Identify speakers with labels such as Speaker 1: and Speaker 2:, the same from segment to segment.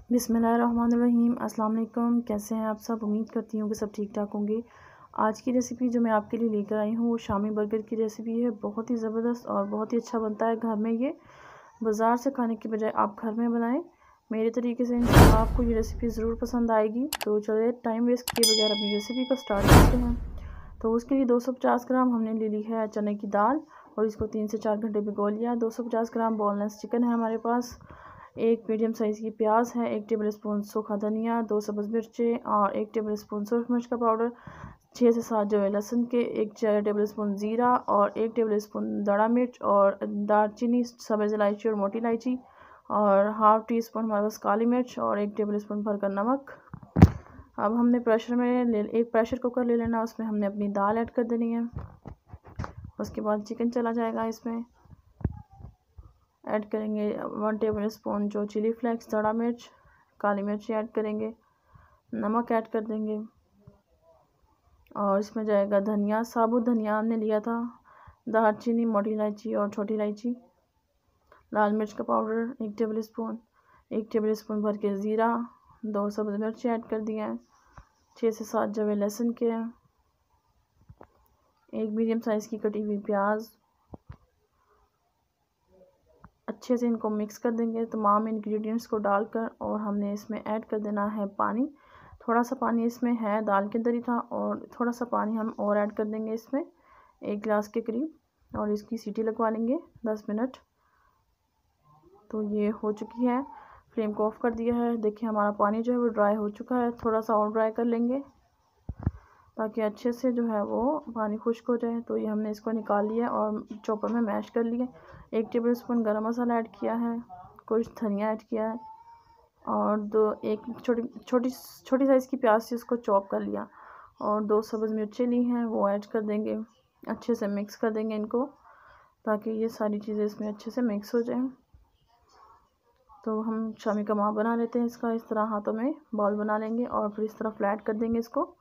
Speaker 1: बिस्मिल्लाहिर्रहमानिर्रहीम। अस्सलाम वालेकुम। कैसे हैं आप सब? उम्मीद करती हूँ कि सब ठीक ठाक होंगे। आज की रेसिपी जो मैं आपके लिए लेकर आई हूँ वो शामी बर्गर की रेसिपी है। बहुत ही ज़बरदस्त और बहुत ही अच्छा बनता है घर में। ये बाज़ार से खाने की बजाय आप घर में बनाएं मेरे तरीके से, इंशाल्लाह आपको ये रेसिपी ज़रूर पसंद आएगी। तो चलिए टाइम वेस्ट किए बगैर अपनी रेसिपी को स्टार्ट करते हैं। तो उसके लिए 250 ग्राम हमने ले ली है चने की दाल और इसको 3 से 4 घंटे भिगो लिया। 250 ग्राम बोनलेस चिकन है हमारे पास। एक मीडियम साइज़ की प्याज है, 1 टेबल स्पून सूखा धनिया, 2 सब्ज़ मिर्चें और 1 टेबल स्पून सुरख मिर्च का पाउडर, 6 से 7 जो है लहसुन के, 1 टेबल स्पून ज़ीरा और 1 टेबल स्पून दड़ा मिर्च और दालचीनी, सब्ज़ इलायची और मोटी इलायची और हाफ़ टी स्पून हमारे पास काली मिर्च और 1 टेबल स्पून भरकर नमक। अब हमने एक प्रेशर कुकर ले लेना, उसमें हमने अपनी दाल ऐड कर देनी है। उसके बाद चिकन चला जाएगा। इसमें ऐड करेंगे 1 टेबल स्पून जो चिली फ्लेक्स, दड़ा मिर्च, काली मिर्च ऐड करेंगे, नमक ऐड कर देंगे और इसमें जाएगा धनिया, साबुत धनिया हमने लिया था, दालचीनी, मोटी इलायची और छोटी इलायची, लाल मिर्च का powder 1 table spoon, 1 table spoon भर के ज़ीरा, 2 सब्ज़ मिर्च ऐड कर दिए हैं, 6 से 7 जवे लहसुन के, एक मीडियम साइज़ की कटी हुई प्याज। अच्छे से इनको मिक्स कर देंगे तमाम इंग्रेडिएंट्स को डालकर और हमने इसमें ऐड कर देना है पानी। थोड़ा सा पानी इसमें है, दाल के अंदर ही था और थोड़ा सा पानी हम और ऐड कर देंगे इसमें 1 गिलास के करीब और इसकी सीटी लगवा लेंगे 10 मिनट। तो ये हो चुकी है, फ्लेम को ऑफ़ कर दिया है। देखिए हमारा पानी जो है वो ड्राई हो चुका है, थोड़ा सा और ड्राई कर लेंगे ताकि अच्छे से जो है वो पानी खुश्क हो जाए। तो ये हमने इसको निकाल लिया और चॉपर में मैश कर लिया। 1 टेबल स्पून गरम मसाला ऐड किया है, कुछ धनिया ऐड किया है और एक छोटी साइज़ की प्याज से उसको चॉप कर लिया और 2 सब्ज़ मिर्चें ली हैं वो ऐड कर देंगे। अच्छे से मिक्स कर देंगे इनको ताकि ये सारी चीज़ें इसमें अच्छे से मिक्स हो जाएं। तो हम शामी कबाब बना लेते हैं इसका। इस तरह हाथों में बॉल बना लेंगे और फिर इस तरह फ्लैट कर देंगे, इसको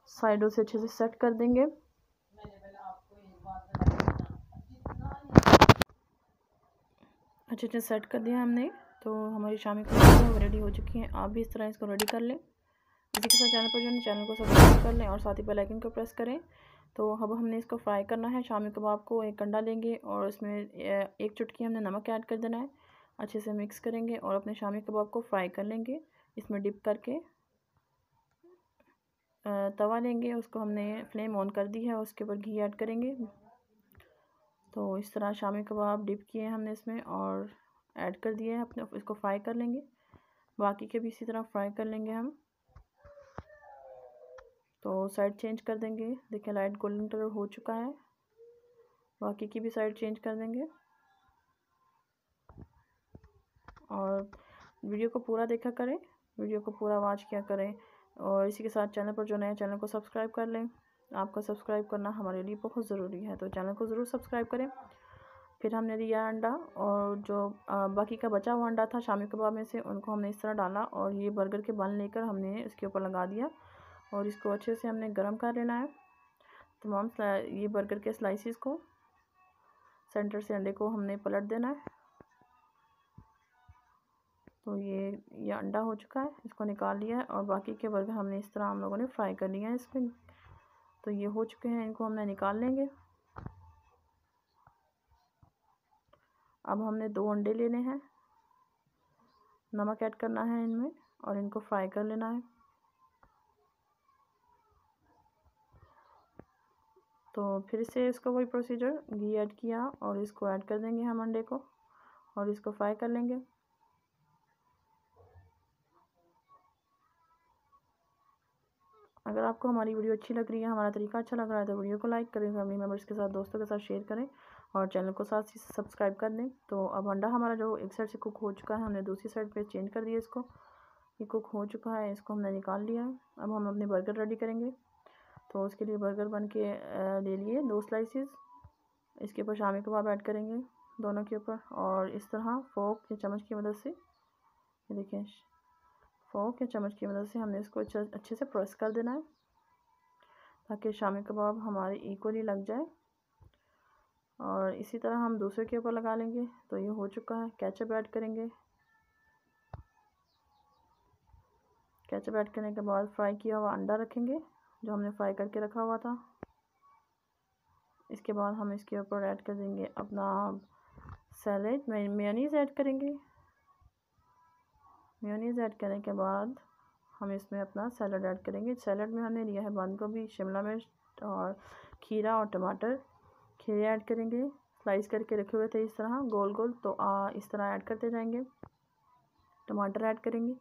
Speaker 1: साइडों से अच्छे से सेट कर देंगे। अच्छे से सेट कर दिया हमने। तो हमारी शामी कबाब रेडी हो चुकी हैं। आप भी इस तरह इसको रेडी कर लें। इसी के साथ चैनल पर जो चैनल को सब्सक्राइब कर लें और साथ ही बेल आइकन को प्रेस करें। तो अब हमने इसको फ्राई करना है। शामी कबाब को एक कंडा लेंगे और उसमें 1 चुटकी हमने नमक ऐड कर देना है। अच्छे से मिक्स करेंगे और अपने शामी कबाब को फ्राई कर लेंगे। इसमें डिप करके तवा लेंगे, उसको हमने फ्लेम ऑन कर दी है, उसके ऊपर घी ऐड करेंगे। तो इस तरह शामी कबाब डिप किए हमने इसमें और ऐड कर दिए हैं अपने, इसको फ्राई कर लेंगे। बाकी के भी इसी तरह फ्राई कर लेंगे हम। तो साइड चेंज कर देंगे। देखिए लाइट गोल्डन कलर हो चुका है। बाकी की भी साइड चेंज कर देंगे और वीडियो को पूरा देखा करें, वीडियो को पूरा वॉच किया करें। और इसी के साथ चैनल पर जो नए चैनल को सब्सक्राइब कर लें। आपका सब्सक्राइब करना हमारे लिए बहुत ज़रूरी है, तो चैनल को ज़रूर सब्सक्राइब करें। फिर हमने लिया अंडा और जो बाकी का बचा हुआ अंडा था शामी कबाब में से, उनको हमने इस तरह डाला और ये बर्गर के बन लेकर हमने इसके ऊपर लगा दिया और इसको अच्छे से हमने गर्म कर लेना है। तमाम ये बर्गर के स्लाइसिस को सेंटर से अंडे को हमने पलट देना है। तो ये अंडा हो चुका है, इसको निकाल लिया है और बाकी के बर्गर हमने इस तरह हम लोगों ने फ्राई कर लिया है इसमें। तो ये हो चुके हैं, इनको हमने निकाल लेंगे। अब हमने 2 अंडे लेने हैं, नमक ऐड करना है इनमें और इनको फ्राई कर लेना है। तो फिर से इसको वही प्रोसीजर, घी ऐड किया और इसको ऐड कर देंगे हम अंडे को और इसको फ्राई कर लेंगे। अगर आपको हमारी वीडियो अच्छी लग रही है, हमारा तरीका अच्छा लग रहा है, तो वीडियो को लाइक करें, फैमिली मेम्बर्स के साथ, दोस्तों के साथ शेयर करें और चैनल को साथ ही सब्सक्राइब कर दें। तो अब अंडा हमारा जो एक साइड से कुक हो चुका है, हमने दूसरी साइड पे चेंज कर दिया इसको। ये कुक हो चुका है, इसको हमने निकाल लिया है। अब हम अपने बर्गर रेडी करेंगे। तो उसके लिए बर्गर बन के ले लिए 2 स्लाइसिस। इसके ऊपर शामी कबाब ऐड करेंगे दोनों के ऊपर और इस तरह फोक या चम्मच की मदद से, ये देखिए फोक या चम्मच की मदद से हमने इसको अच्छे से प्रेस कर देना है ताकि शामी कबाब हमारे इक्वली लग जाए। और इसी तरह हम दूसरे के ऊपर लगा लेंगे। तो ये हो चुका है। केचप ऐड करेंगे केचप ऐड करने के बाद फ्राई किया हुआ अंडा रखेंगे जो हमने फ्राई करके रखा हुआ था। इसके बाद हम इसके ऊपर ऐड कर देंगे अपना सैलेड, मेयोनीज़ ऐड करेंगे। मेयोनीज़ ऐड करने के बाद हम इसमें अपना सैलड ऐड करेंगे। सैलड में हमने लिया है बंद गोभी, शिमला मिर्च और खीरा और टमाटर। खीरे ऐड करेंगे, स्लाइस करके रखे हुए थे इस तरह गोल गोल, तो इस तरह ऐड करते जाएंगे। टमाटर ऐड करेंगे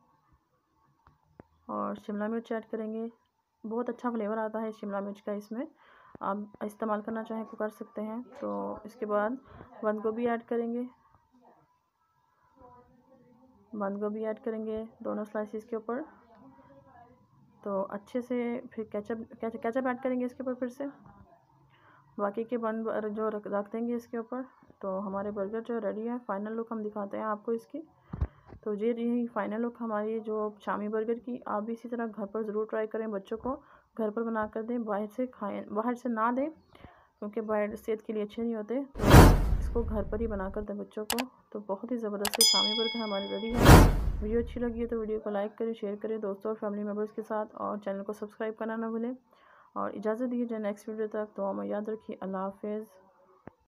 Speaker 1: और शिमला मिर्च ऐड करेंगे। बहुत अच्छा फ्लेवर आता है शिमला मिर्च का, इसमें आप इस्तेमाल करना चाहें तो कर सकते हैं। तो इसके बाद बंद गोभी ऐड करेंगे, बंद गोभी ऐड करेंगे दोनों स्लाइसिस के ऊपर। तो अच्छे से फिर केचप ऐड करेंगे इसके ऊपर फिर से, बाकी के बंद जो रख देंगे इसके ऊपर। तो हमारे बर्गर जो रेडी है, फाइनल लुक हम दिखाते हैं आपको इसकी। तो ये रही फाइनल लुक हमारी जो शामी बर्गर की। आप भी इसी तरह घर पर ज़रूर ट्राई करें, बच्चों को घर पर बना कर दें, बाहर से खाएं, बाहर से ना दें क्योंकि बाहर सेहत के लिए अच्छे नहीं होते। तो इसको घर पर ही बना कर दें बच्चों को। तो बहुत ही ज़बरदस्त शामी बर्गर हमारी रेडी है। वीडियो अच्छी लगी है तो वीडियो को लाइक करें, शेयर करें दोस्तों और फैमिली मेम्बर्स के साथ, और चैनल को सब्सक्राइब करना ना भूलें। और इजाज़त दीजिए नेक्स्ट वीडियो तक। तो हमें याद रखिए, अल्लाह हाफ़िज़।